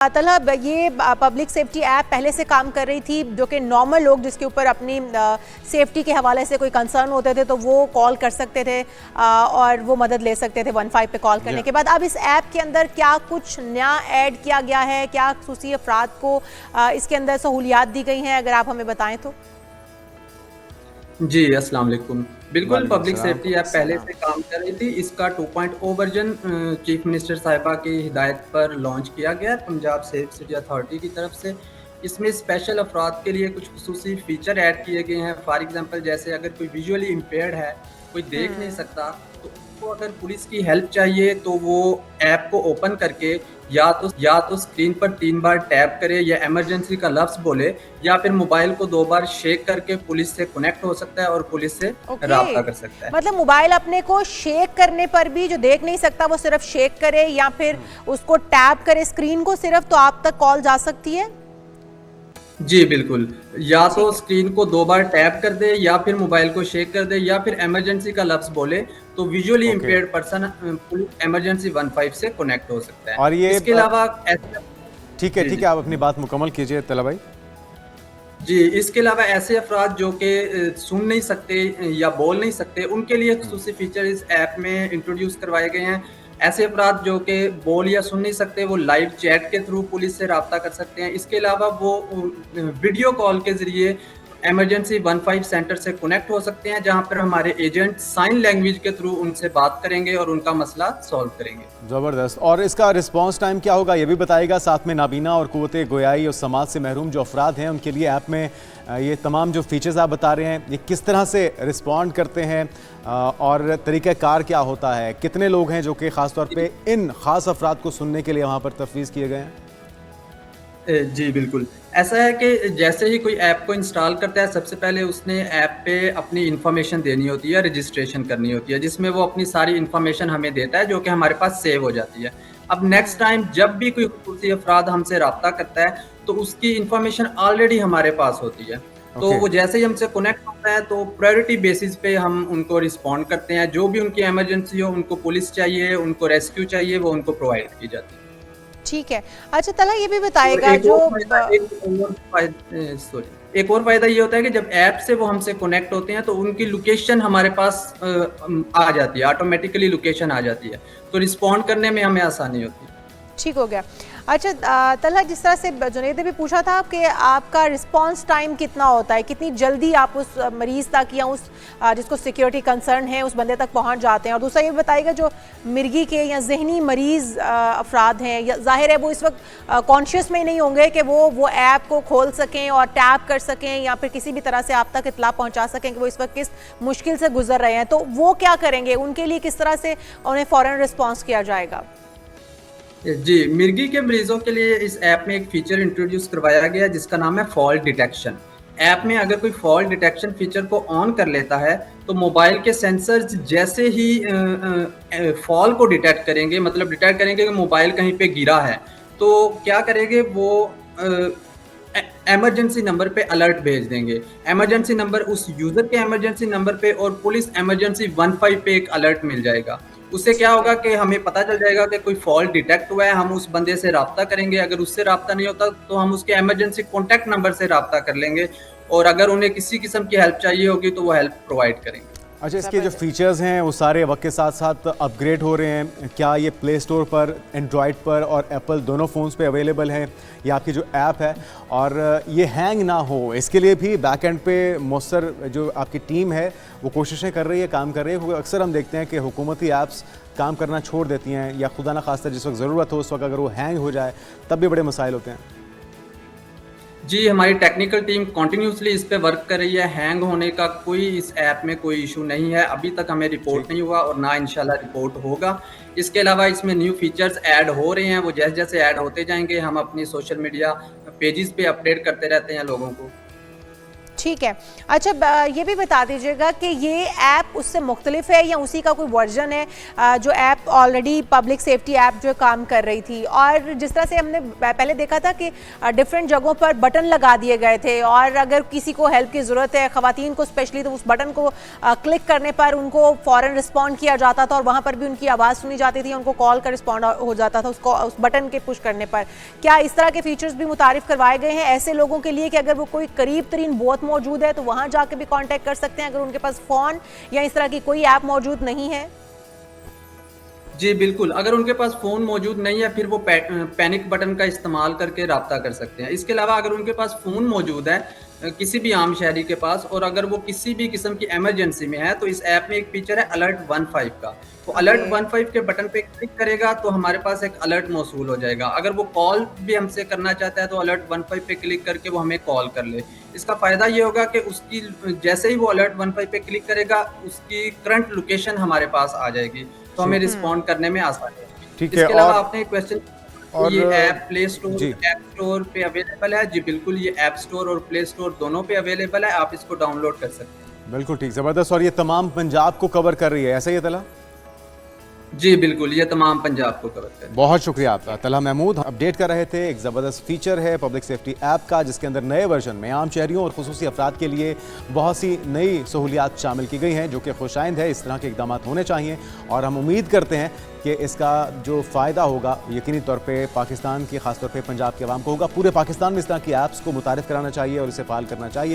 तलब ये public safety app पहले से काम कर रही थी, जो कि नॉर्मल लोग जिसके ऊपर अपनी सेफ्टी के हवाले से कोई कंसर्न होते थे तो वो कॉल कर सकते थे और वो मदद ले सकते थे 15 पे कॉल करने के बाद। अब इस ऐप के अंदर क्या कुछ नया ऐड किया गया है, क्या खुसूसी अफराद को इसके अंदर सहूलियात दी गई हैं, अगर आप हमें बताएं तो। जी, अस्सलाम वालेकुम। बिल्कुल, पब्लिक सेफ्टी ऐप पहले से काम कर रही थी। इसका 2.0 वर्जन चीफ मिनिस्टर साहिबा की हिदायत पर लॉन्च किया गया है पंजाब सेफ सिटी अथॉरिटी की तरफ से। इसमें स्पेशल अफराद के लिए कुछ खुसूसी फीचर ऐड किए गए हैं। फॉर एग्ज़ाम्पल, जैसे अगर कोई विजुअली इम्पेयर्ड है, कोई देख नहीं सकता, तो उसको अगर पुलिस की हेल्प चाहिए तो वो ऐप को ओपन करके या तो स्क्रीन पर 3 बार टैप करे या इमरजेंसी का लफ्ज़ बोले, या फिर मोबाइल को 2 बार शेक करके पुलिस से कनेक्ट हो सकता है और पुलिस से राब्ता कर सकता है। मतलब मोबाइल अपने को शेक करने पर भी, जो देख नहीं सकता वो सिर्फ शेक करे या फिर उसको टैप करे स्क्रीन को सिर्फ, तो आप तक कॉल जा सकती है। जी बिल्कुल, या तो स्क्रीन को 2 बार टैप कर दे, या फिर मोबाइल को शेक कर दे, या फिर इमरजेंसी का लफ्ज़ बोले, तो विजुअली इम्पेयर्ड पर्सन इमरजेंसी 15 से कनेक्ट हो सकता है। और ये इसके अलावा ठीक है, आप अपनी बात मुकम्मल कीजिए तला भाई। जी, इसके अलावा ऐसे अफराद जो कि सुन नहीं सकते या बोल नहीं सकते, उनके लिए खुसूसी फीचर इस ऐप में इंट्रोड्यूस करवाए गए हैं। ऐसे अफराद जो कि बोल या सुन नहीं सकते, वो लाइव चैट के थ्रू पुलिस से राब्ता कर सकते हैं। इसके अलावा वो वीडियो कॉल के ज़रिए इमरजेंसी 15 सेंटर से कनेक्ट हो सकते हैं, जहां पर हमारे एजेंट साइन लैंग्वेज के थ्रू उनसे बात करेंगे और उनका मसला सॉल्व करेंगे। ज़बरदस्त। और इसका रिस्पांस टाइम क्या होगा ये भी बताएगा। साथ में नाबीना और कुव्वते गोयाई और समाज से महरूम जो अफराद हैं उनके लिए ऐप में ये तमाम जो फीचर्स आप बता रहे हैं, ये किस तरह से रिस्पॉन्ड करते हैं और तरीक़ाकार क्या होता है, कितने लोग हैं जो कि ख़ास तौर पे इन ख़ास अफराद को सुनने के लिए वहाँ पर तफवीज़ किए गए हैं? जी बिल्कुल, ऐसा है कि जैसे ही कोई ऐप को इंस्टॉल करता है, सबसे पहले उसने ऐप पे अपनी इन्फॉर्मेशन देनी होती है, रजिस्ट्रेशन करनी होती है, जिसमें वो अपनी सारी इन्फॉर्मेशन हमें देता है, जो कि हमारे पास सेव हो जाती है। अब नेक्स्ट टाइम जब भी कोई खुसूसी अफराद हमसे राब्ता करता है, तो उसकी इन्फॉर्मेशन ऑलरेडी हमारे पास होती है। तो वो जैसे ही हमसे कनेक्ट होता है, तो प्रायोरिटी बेसिस पे हम उनको रिस्पॉन्ड करते हैं। जो भी उनकी इमरजेंसी हो, उनको पुलिस चाहिए, उनको रेस्क्यू चाहिए, वो उनको प्रोवाइड की जाती है। ठीक है। अच्छा तला, ये भी बताएगा एक और फायदा ये होता है कि जब ऐप से वो हमसे कनेक्ट होते हैं, तो उनकी लोकेशन हमारे पास आ जाती है, ऑटोमेटिकली लोकेशन आ जाती है, तो रिस्पॉन्ड करने में हमें आसानी होती है। ठीक हो गया। अच्छा तलहा, जिस तरह से जुनैद ने भी पूछा था कि आपका रिस्पांस टाइम कितना होता है, कितनी जल्दी आप उस मरीज़ तक या उस जिसको सिक्योरिटी कंसर्न है उस बंदे तक पहुंच जाते हैं। और दूसरा ये बताइएगा, जो मिर्गी के या जहनी मरीज़ अफराद हैं, या जाहिर है वो इस वक्त कॉन्शियस में नहीं होंगे कि वो ऐप को खोल सकें और टैप कर सकें या फिर किसी भी तरह से आप तक इत्तला पहुँचा सकें कि वो इस वक्त किस मुश्किल से गुजर रहे हैं, तो वो क्या करेंगे, उनके लिए किस तरह से उन्हें फ़ौरन रिस्पॉन्स किया जाएगा? जी, मिर्गी के मरीजों के लिए इस ऐप में एक फीचर इंट्रोड्यूस करवाया गया जिसका नाम है फॉल्ट डिटेक्शन। ऐप में अगर कोई फॉल्ट डिटेक्शन फीचर को ऑन कर लेता है, तो मोबाइल के सेंसर्स जैसे ही फॉल को डिटेक्ट करेंगे, मतलब डिटेक्ट करेंगे कि मोबाइल कहीं पे गिरा है, तो क्या करेंगे वो इमरजेंसी नंबर पे अलर्ट भेज देंगे। इमरजेंसी नंबर उस यूजर के इमरजेंसी नंबर पे और पुलिस इमरजेंसी 15 पे एक अलर्ट मिल जाएगा। उससे क्या होगा कि हमें पता चल जाएगा कि कोई फॉल्ट डिटेक्ट हुआ है, हम उस बंदे से राब्ता करेंगे। अगर उससे राब्ता नहीं होता, तो हम उसके इमरजेंसी कॉन्टैक्ट नंबर से राब्ता कर लेंगे, और अगर उन्हें किसी किस्म की हेल्प चाहिए होगी तो वो हेल्प प्रोवाइड करेंगे। अच्छा, इसके जो फीचर्स हैं वो सारे वक्त के साथ साथ अपग्रेड हो रहे हैं क्या? ये प्ले स्टोर पर, एंड्रॉयड पर और एप्पल दोनों फ़ोन्स पे अवेलेबल है, या आपकी जो ऐप है? और ये हैंग ना हो, इसके लिए भी बैक एंड पे मौसर जो आपकी टीम है वो कोशिशें कर रही है, काम कर रही है? अक्सर हम देखते हैं कि हुकूमती ऐप्स काम करना छोड़ देती हैं, या खुदा ना खास्ता जिस वक्त ज़रूरत हो उस वक्त अगर वो हैंग हो जाए तब भी बड़े मसाइल होते हैं। जी, हमारी टेक्निकल टीम कंटिन्यूसली इस पे वर्क कर रही है। हैंग होने का कोई इस ऐप में कोई इशू नहीं है, अभी तक हमें रिपोर्ट नहीं हुआ और ना इंशाल्लाह रिपोर्ट होगा। इसके अलावा इसमें न्यू फीचर्स ऐड हो रहे हैं, वो जैसे जैसे ऐड होते जाएंगे हम अपनी सोशल मीडिया पेजेस पे अपडेट करते रहते हैं लोगों को। ठीक है। अच्छा, ये भी बता दीजिएगा कि ये ऐप उससे मुख्तलिफ है या उसी का कोई वर्जन है जो app already public safety app जो काम कर रही थी? और जिस तरह से हमने पहले देखा था कि डिफरेंट जगहों पर बटन लगा दिए गए थे और अगर किसी को हेल्प की ज़रूरत है, ख़वातीन को स्पेशली, तो उस बटन को क्लिक करने पर उनको फ़ौरन रिस्पॉन्ड किया जाता था और वहाँ पर भी उनकी आवाज़ सुनी जाती थी, उनको कॉल का रिस्पॉन्ड हो जाता था उस बटन के पुश करने पर। क्या इस तरह के फीचर्स भी मुतारिफ करवाए गए हैं ऐसे लोगों के लिए कि अगर वो कोई करीब तरीन बोत मौजूद है तो वहां जाके भी कांटेक्ट कर सकते हैं अगर उनके पास फोन या इस तरह की कोई ऐप मौजूद नहीं है? जी बिल्कुल, अगर उनके पास फ़ोन मौजूद नहीं है फिर वो पैनिक बटन का इस्तेमाल करके रब्ता कर सकते हैं। इसके अलावा अगर उनके पास फ़ोन मौजूद है किसी भी आम शहरी के पास, और अगर वो किसी भी किस्म की इमरजेंसी में है, तो इस ऐप में एक फीचर है अलर्ट 15 का। तो अलर्ट 15 के बटन पे क्लिक करेगा तो हमारे पास एक अलर्ट मौसूल हो जाएगा। अगर वो कॉल भी हमसे करना चाहता है तो अलर्ट 15 पे क्लिक करके वो हमें कॉल कर ले। इसका फ़ायदा ये होगा कि उसकी जैसे ही वो अलर्ट 15 पे क्लिक करेगा उसकी करंट लोकेशन हमारे पास आ जाएगी, तो हमें रिस्पॉन्ड करने में आसानी होगी। ठीक है। इसके अलावा आपने एक क्वेश्चन, और ये app play store, app store पे अवेलेबल है? जी बिल्कुल, ये ऐप स्टोर और प्ले स्टोर दोनों पे अवेलेबल है, आप इसको डाउनलोड कर सकते हैं। बिल्कुल ठीक, ज़बरदस्त। और ये तमाम पंजाब को कवर कर रही है, ऐसा ही है तला? जी बिल्कुल, ये तमाम पंजाब को कवर करते हैं। बहुत शुक्रिया आपका। तलहा महमूद अपडेट कर रहे थे। एक ज़बरदस्त फीचर है पब्लिक सेफ्टी ऐप का जिसके अंदर नए वर्जन में आम शहरियों और खुसूसी अफराद के लिए बहुत सी नई सहूलियात शामिल की गई हैं जो कि खुशाइंद है। इस तरह के इकदाम होने चाहिए और हम उम्मीद करते हैं कि इसका जो फ़ायदा होगा यकीनी तौर पे पाकिस्तान की, ख़ासतौर पे पंजाब के अवाम को होगा। पूरे पाकिस्तान में इस तरह की ऐप्स को मुतारिफ कराना चाहिए और इसे फ़ाल करना चाहिए।